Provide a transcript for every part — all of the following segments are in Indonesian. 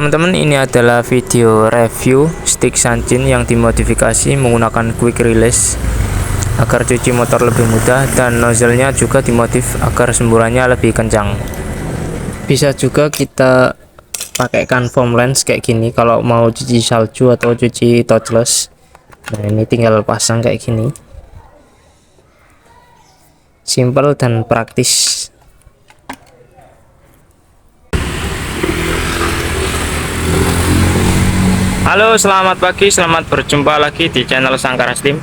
Teman-teman, ini adalah video review stick Sanjin yang dimodifikasi menggunakan quick release agar cuci motor lebih mudah, dan nozzle-nya juga dimodif agar semburannya lebih kencang. Bisa juga kita pakaikan foam lens kayak gini kalau mau cuci salju atau cuci touchless. Nah, ini tinggal pasang kayak gini. Simple dan praktis. Halo, selamat pagi, selamat berjumpa lagi di channel Sangkara Steam.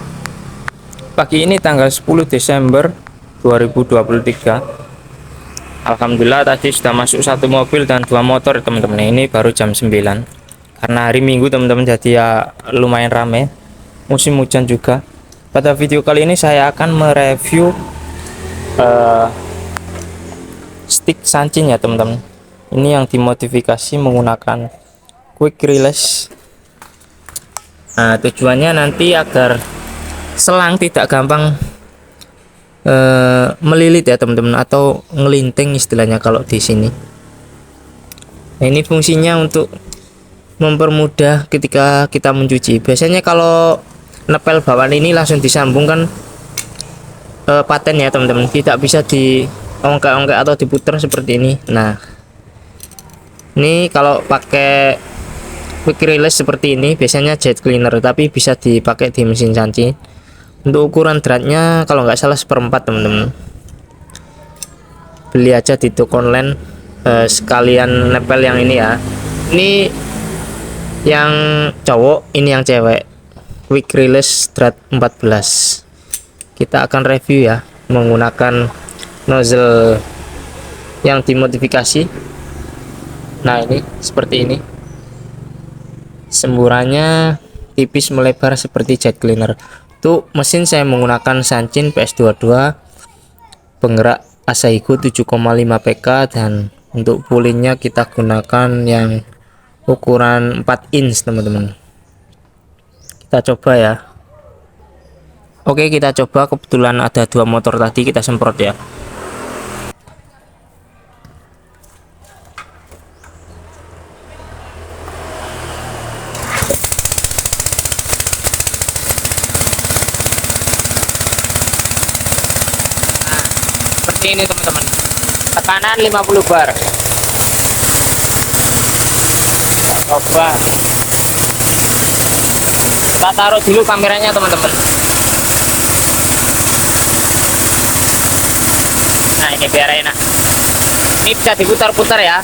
Pagi ini tanggal 10 Desember 2023. Alhamdulillah tadi sudah masuk satu mobil dan dua motor, teman-teman. Ini baru jam 9. Karena hari Minggu, teman-teman, jadi ya lumayan rame. Musim hujan juga. Pada video kali ini saya akan mereview stick Sanjin ya, teman-teman. Ini yang dimodifikasi menggunakan quick release. Nah, tujuannya nanti agar selang tidak gampang melilit ya, teman-teman, atau ngelinting istilahnya kalau di sini. Nah, ini fungsinya untuk mempermudah ketika kita mencuci. Biasanya kalau nepel bawaan ini langsung disambungkan paten ya, teman-teman, tidak bisa diongkak-ongkak atau diputar seperti ini. Nah, ini kalau pakai quick release seperti ini biasanya jet cleaner, tapi bisa dipakai di mesin Sanjin. Untuk ukuran dratnya kalau nggak salah 1/4, teman-teman. Beli aja di toko online sekalian nepel yang ini ya. Ini yang cowok, ini yang cewek. Quick release drat 14. Kita akan review ya menggunakan nozzle yang dimodifikasi. Nah, ini seperti ini. Semburannya tipis melebar seperti jet cleaner. Untuk mesin saya menggunakan Sanjin PS22 penggerak Asahigo 7,5 PK, dan untuk pullingnya kita gunakan yang ukuran 4 inch, teman-teman. Kita coba ya. Oke, kita coba. Kebetulan ada dua motor tadi, kita semprot ya. Seperti ini, teman-teman. Tekanan 50 bar. Coba kita taruh dulu kameranya, teman-teman. Nah, ini biar enak. Ini bisa diputar-putar ya.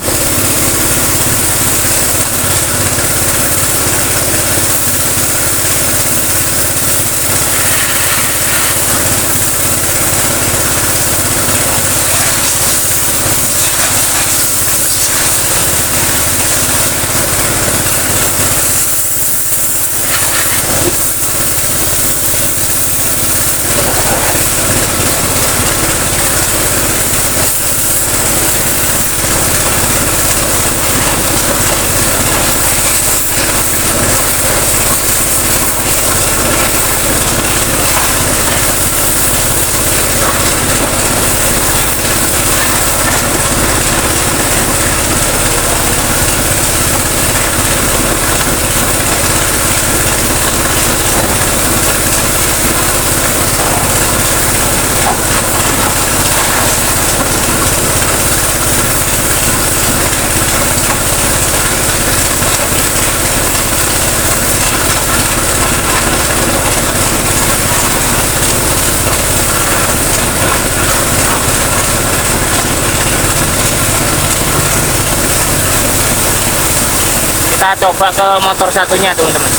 Kita coba ke motor satunya, teman-teman.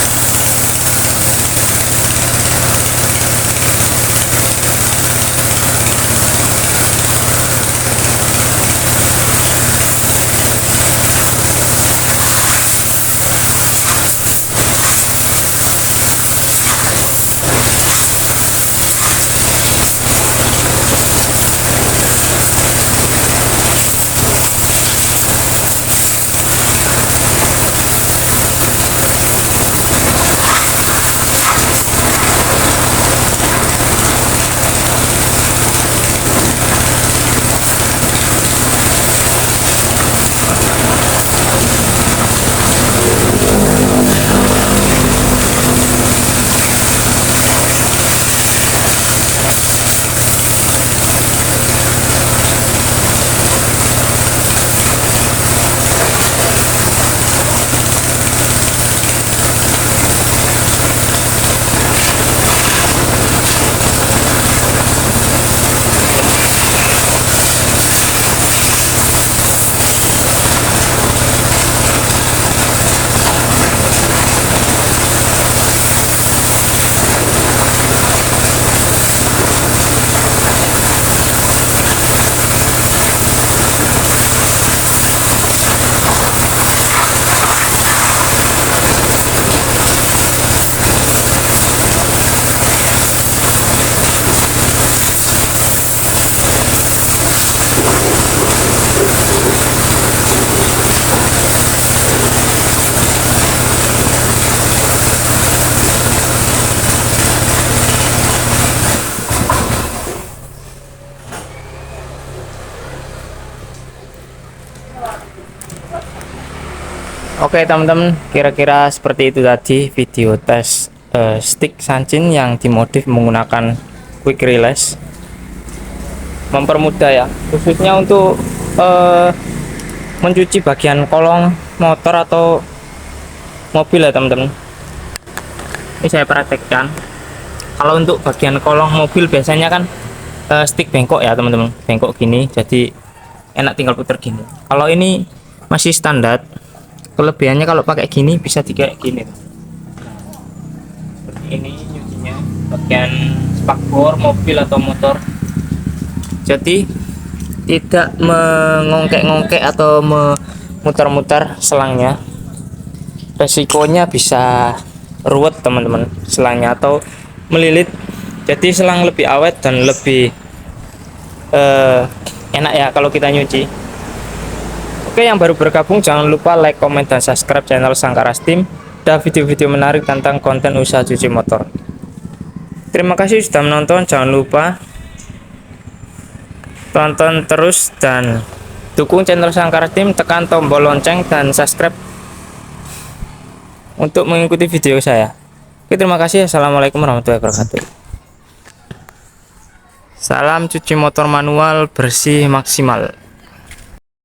Oke teman-teman, kira-kira seperti itu tadi video tes stick Sanchin yang dimodif menggunakan quick release. Mempermudah ya, khususnya untuk mencuci bagian kolong motor atau mobil ya teman-teman. Ini saya praktekkan. Kalau untuk bagian kolong mobil biasanya kan stick bengkok ya teman-teman, bengkok gini, jadi enak tinggal putar gini. Kalau ini masih standar, kelebihannya kalau pakai gini bisa kayak gini. Seperti ini nyucinya bagian spakbor mobil atau motor. Jadi tidak mengongkek-ngongkek atau memutar-mutar selangnya. Resikonya bisa ruwet teman-teman selangnya atau melilit. Jadi selang lebih awet dan lebih enak ya kalau kita nyuci. Oke, yang baru bergabung jangan lupa like, komen, dan subscribe channel Sangkara Steam. Ada video-video menarik tentang konten usaha cuci motor. Terima kasih sudah menonton. Jangan lupa tonton terus dan dukung channel Sangkara Steam. Tekan tombol lonceng dan subscribe untuk mengikuti video saya. Oke, terima kasih. Assalamualaikum warahmatullahi wabarakatuh. Salam cuci motor manual bersih maksimal.